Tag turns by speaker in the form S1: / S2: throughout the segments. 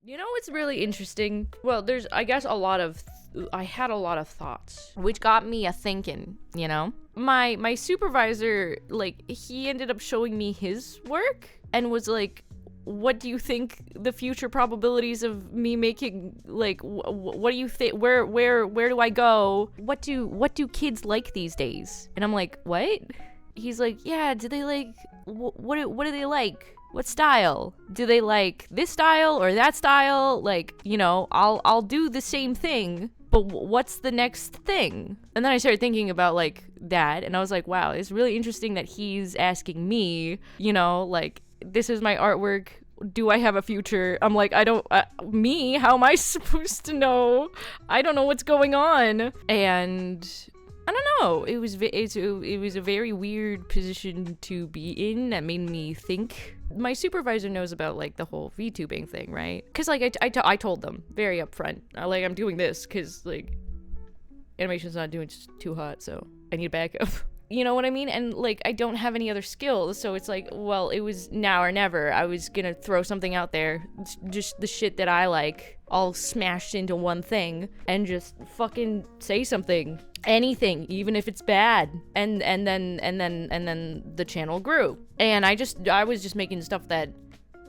S1: You know what's really interesting? Well, there's, I guess, I had a lot of thoughts, which got me a thinking, you know? My supervisor, like, he ended up showing me his work and was like, what do you think the future probabilities of me making, like, what do you think, where do I go? What do kids like these days? And I'm like, what? He's like, yeah, do they like, what do they like? What style? Do they like this style or that style? Like, you know, I'll do the same thing, but what's the next thing? And then I started thinking about like that, and I was like, wow, it's really interesting that he's asking me, you know, like, this is my artwork. Do I have a future? I'm like, I don't, me? How am I supposed to know? I don't know what's going on. And I don't know. It was a very weird position to be in that made me think. My supervisor knows about like the whole VTubing thing, right? Because like I told them very upfront, like, I'm doing this because like animation's not doing too hot, so I need backup. You know what I mean? And like, I don't have any other skills, so it's like, well, it was now or never. I was gonna throw something out there, just the shit that I like, all smashed into one thing, and just fucking say something, anything, even if it's bad. And then the channel grew, and I was just making stuff that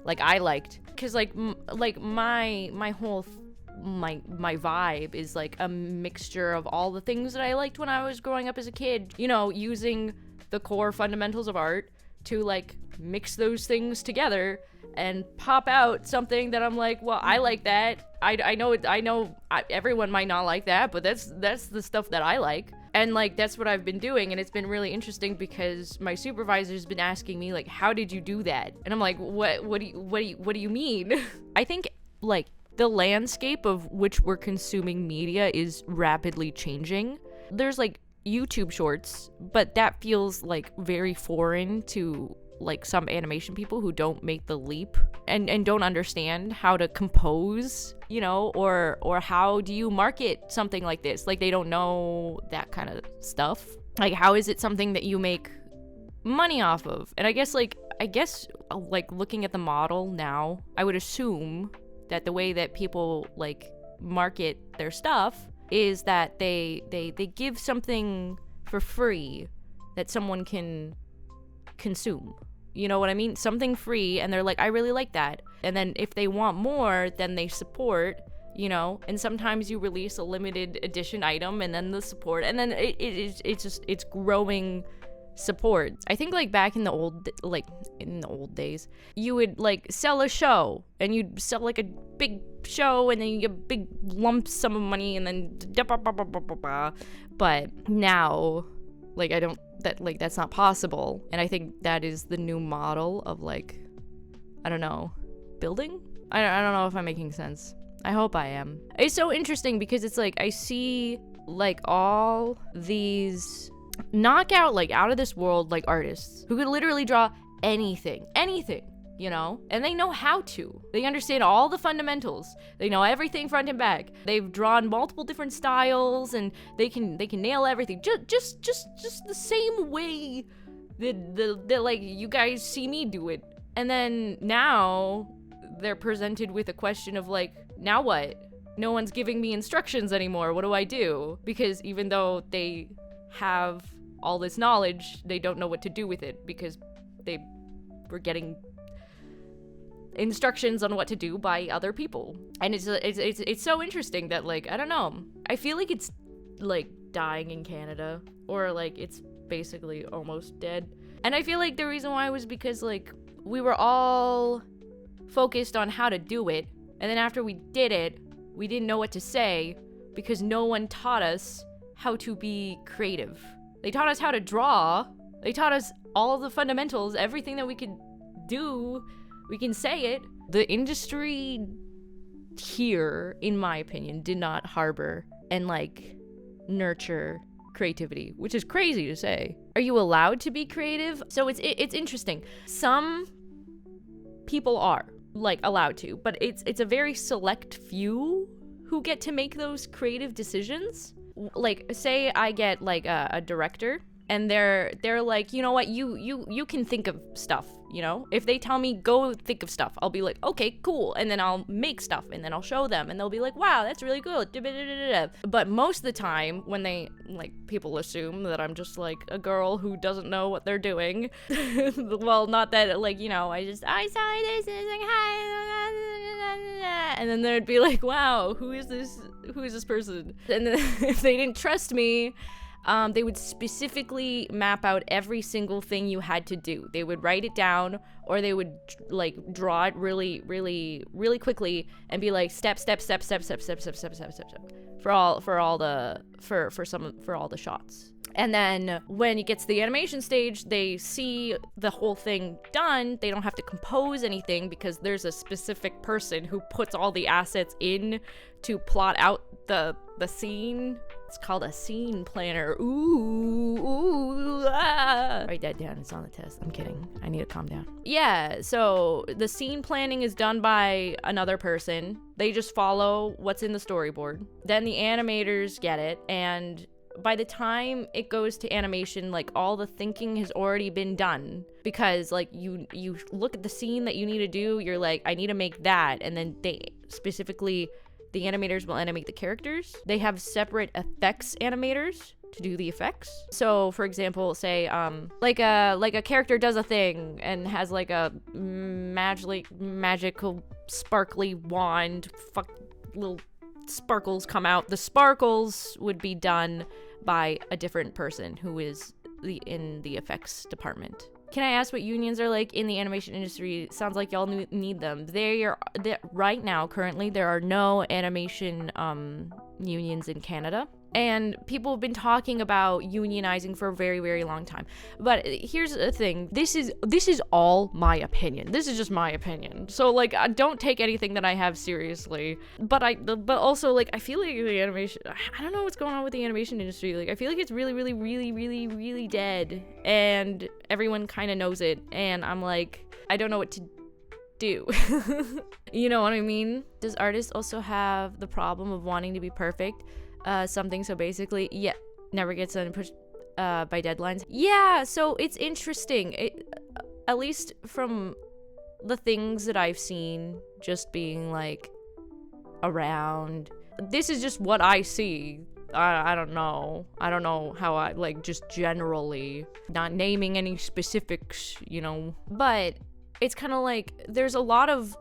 S1: like I liked, cause like my whole my vibe is like a mixture of all the things that I liked when I was growing up as a kid, you know, using the core fundamentals of art to like mix those things together and pop out something that I'm like, well, I like that. I know everyone might not like that, but that's the stuff that I like. And like, that's what I've been doing, and it's been really interesting because my supervisor's been asking me like, how did you do that? And I'm like, what do you mean? I think like the landscape of which we're consuming media is rapidly changing. There's like YouTube shorts, but that feels like very foreign to like some animation people who don't make the leap and don't understand how to compose, you know, or how do you market something like this? Like, they don't know that kind of stuff. Like, how is it something that you make money off of? And I guess like looking at the model now, I would assume that the way that people like market their stuff is that they give something for free that someone can consume. You know what I mean? Something free, and they're like, I really like that. And then if they want more, then they support, you know, and sometimes you release a limited edition item and then the support, and then it's growing support. I think like back in the old days, you would like sell a show, and you'd sell like a big show, and then you get a big lump sum of money, and then but now like that's not possible. And I think that is the new model of like, I don't know, building. I don't know if I'm making sense. I hope I am. It's so interesting because it's like I see like all these knockout, like out of this world, like artists who could literally draw anything, you know, and they know how to. They understand all the fundamentals. They know everything front and back. They've drawn multiple different styles, and they can nail everything. Just the same way that like you guys see me do it. And then now they're presented with a question of like, now what? No one's giving me instructions anymore. What do I do? Because even though they have all this knowledge, they don't know what to do with it because they were getting instructions on what to do by other people. And it's so interesting that like, I don't know, I feel like it's like dying in Canada, or like it's basically almost dead. And I feel like the reason why was because like we were all focused on how to do it, and then after we did it, we didn't know what to say because no one taught us how to be creative. They taught us how to draw. They taught us all of the fundamentals, everything that we could do. We can say it. The industry here, in my opinion, did not harbor and like nurture creativity, which is crazy to say. Are you allowed to be creative? So it's interesting. Some people are like allowed to, but it's a very select few who get to make those creative decisions. Like, say I get like a director and they're like, you know what, you can think of stuff, you know? If they tell me go think of stuff, I'll be like, okay, cool, and then I'll make stuff, and then I'll show them, and they'll be like, wow, that's really cool. But most of the time, when they, like, people assume that I'm just like a girl who doesn't know what they're doing. Well, not that, like, you know, I saw this and it's like, hi, and then they'd be like, wow, who is this person? And then if they didn't trust me, they would specifically map out every single thing you had to do. They would write it down, or they would like draw it really, really, really quickly and be like step for all the shots. And then when it gets to the animation stage, they see the whole thing done. They don't have to compose anything because there's a specific person who puts all the assets in to plot out the scene. It's called a scene planner. Write that down. It's on the test. I'm kidding. I need to calm down. Yeah, so the scene planning is done by another person. They just follow what's in the storyboard. Then the animators get it, and by the time it goes to animation, like, all the thinking has already been done, because like you look at the scene that you need to do, you're like, I need to make that, and then the animators will animate the characters. They have separate effects animators to do the effects. So for example, say like a character does a thing and has like a magical sparkly wand, little sparkles come out. The sparkles would be done by a different person who is in the effects department. Can I ask what unions are like in the animation industry? Sounds like y'all need them. Right now, currently, there are no animation unions in Canada. And people have been talking about unionizing for a very, very long time. But here's the thing. This is all my opinion. This is just my opinion. So, like, don't take anything that I have seriously. But also, like, I feel like the animation... I don't know what's going on with the animation industry. Like, I feel like it's really, really, really, really, really dead. And everyone kind of knows it. And I'm like, I don't know what to do. You know what I mean? Does artists also have the problem of wanting to be perfect? Something so basically, yeah, never gets done pushed by deadlines. Yeah, so it's interesting. At least from the things that I've seen, just being like around. This is just what I see. I don't know. I don't know how I, like, just generally, not naming any specifics, you know. But it's kind of like there's a lot of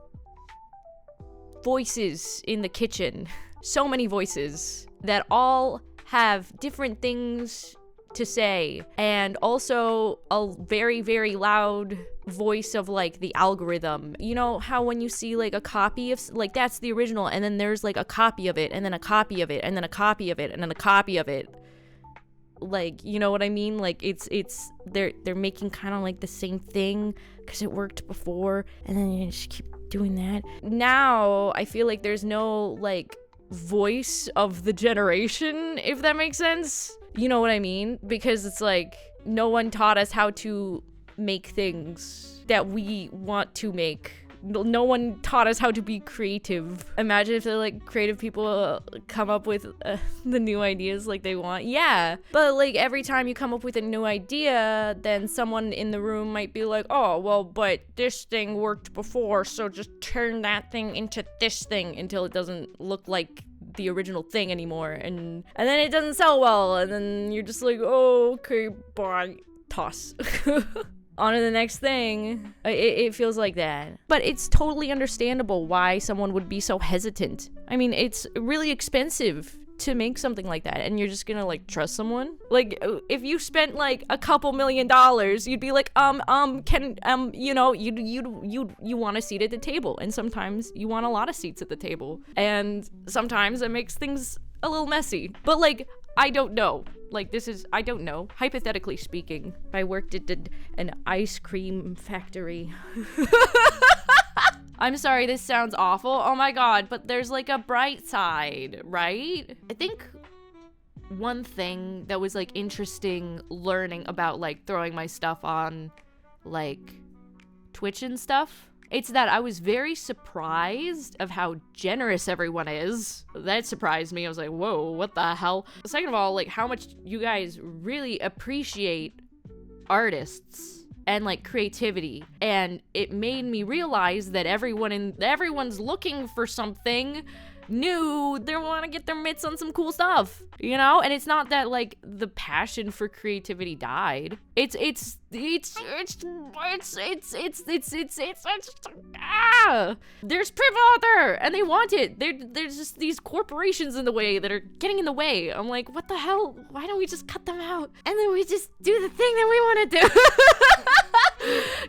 S1: voices in the kitchen. So many voices that all have different things to say, and also a very, very loud voice of like the algorithm. You know how when you see like a copy of, like, that's the original, and then there's like a copy of it, and then a copy of it, and then a copy of it, and then a copy of it. Like, you know what I mean? Like, they're making kind of like the same thing because it worked before, and then you just keep doing that. Now I feel like there's no like voice of the generation, if that makes sense. You know what I mean? Because it's like no one taught us how to make things that we want to make. No one taught us how to be creative. Imagine if they're like creative people come up with the new ideas like they want. Yeah, but like every time you come up with a new idea, then someone in the room might be like, oh well, but this thing worked before, so just turn that thing into this thing until it doesn't look like the original thing anymore, and then it doesn't sell well, and then you're just like, oh, okay, bye, toss. On to the next thing. It feels like that. But it's totally understandable why someone would be so hesitant. I mean, it's really expensive to make something like that, and you're just gonna like trust someone. Like, if you spent like a couple $1 million, you'd be like, you know, you want a seat at the table, and sometimes you want a lot of seats at the table, and sometimes it makes things a little messy. But like, I don't know. Like, I don't know. Hypothetically speaking, I worked at an ice cream factory. I'm sorry, this sounds awful. Oh my god, but there's like a bright side, right? I think one thing that was like interesting learning about like throwing my stuff on like Twitch and stuff It's that I was very surprised of how generous everyone is. That surprised me. I was like, whoa, what the hell? Second of all, like, how much you guys really appreciate artists and like creativity. And it made me realize that everyone's looking for something new. They want to get their mitts on some cool stuff, you know? And it's not that like the passion for creativity died. It's there's people out there and they want it. There's just these corporations in the way that are getting in the way. I'm like, what the hell? Why don't we just cut them out and then we just do the thing that we want to do?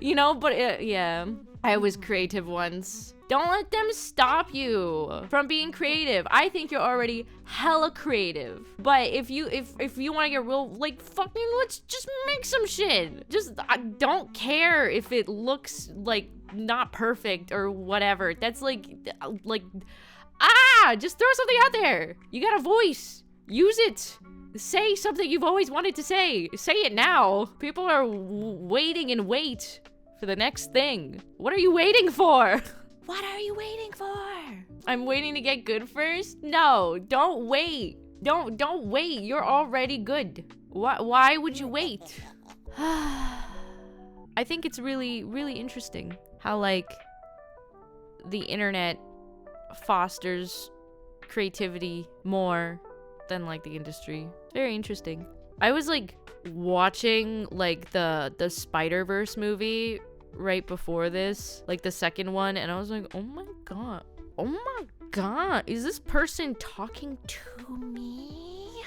S1: You know, but yeah, I was creative once. Don't let them stop you from being creative. I think you're already hella creative. But if you want to get real, like, fucking, let's just make some shit. Just, I don't care if it looks like not perfect or whatever. That's like, just throw something out there. You got a voice. Use it. Say something you've always wanted to say. Say it now. People are waiting and wait for the next thing. What are you waiting for? What are you waiting for? I'm waiting to get good first? No, don't wait. Don't wait. You're already good. Why would you wait? I think it's really, really interesting how, like, the internet fosters creativity more than, like, the industry. It's very interesting. I was, like, watching, like, the Spider-Verse movie right before this, like the second one, and I was like, oh my god, is this person talking to me?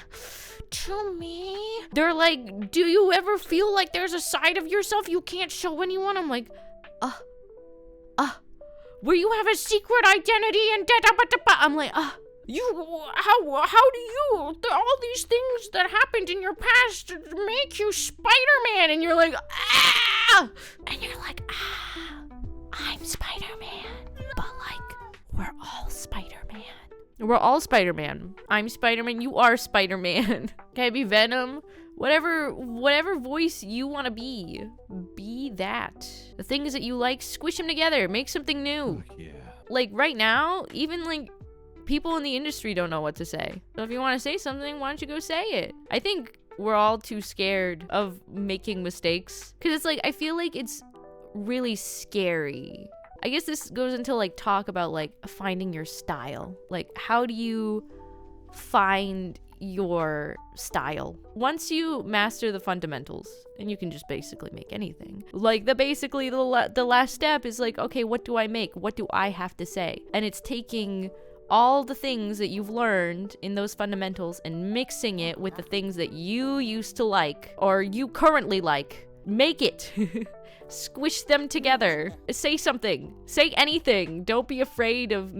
S1: They're like, do you ever feel like there's a side of yourself you can't show anyone? I'm like, where you have a secret identity and da-da-ba-da-ba. I'm like, how do you, all these things that happened in your past make you Spider-Man? And you're like, and you're like, I'm Spider-Man. But like, we're all Spider-Man. We're all Spider-Man. I'm Spider-Man, you are Spider-Man. Can I be Venom? Whatever voice you want to be that. The things that you like, squish them together, make something new.
S2: Oh, yeah.
S1: Like right now, even like people in the industry don't know what to say. So if you want to say something, why don't you go say it? I think we're all too scared of making mistakes. Because it's like, I feel like it's really scary. I guess this goes into like talk about like finding your style. Like, how do you find your style? Once you master the fundamentals, and you can just basically make anything. Like the last step is like, okay, what do I make? What do I have to say? And it's taking all the things that you've learned in those fundamentals and mixing it with the things that you used to like or you currently like. Make it. Squish them together. Say something. Say anything. Don't be afraid of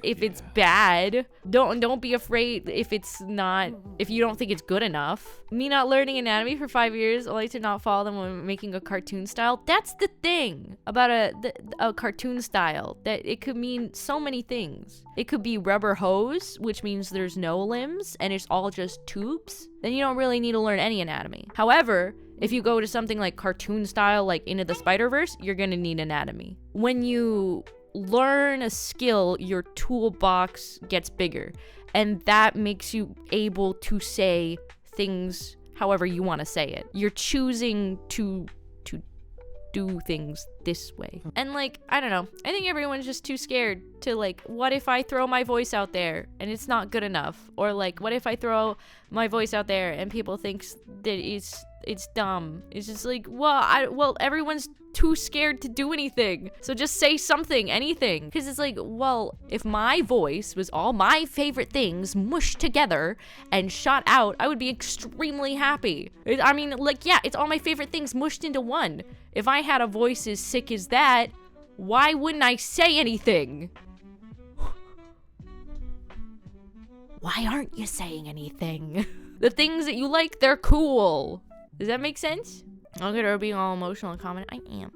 S1: if it's bad. Don't be afraid if it's not, if you don't think it's good enough. Me not learning anatomy for 5 years, only to not follow them when making a cartoon style. That's the thing about a cartoon style, that it could mean so many things. It could be rubber hose, which means there's no limbs and it's all just tubes. Then you don't really need to learn any anatomy. However, if you go to something like cartoon style, like Into the Spider-Verse, you're gonna need anatomy. When you learn a skill, your toolbox gets bigger. And that makes you able to say things however you want to say it. You're choosing to do things this way. And like, I don't know. I think everyone's just too scared to like, what if I throw my voice out there and it's not good enough? Or like, what if I throw my voice out there and people think that it's dumb? It's just like, well, everyone's too scared to do anything. So just say something, anything. Because it's like, well, if my voice was all my favorite things mushed together and shot out, I would be extremely happy. I mean, like, yeah, it's all my favorite things mushed into one. If I had a voice as sick as that, why wouldn't I say anything? Why aren't you saying anything? The things that you like, they're cool. Does that make sense? Okay, they're being all emotional and comment. I am.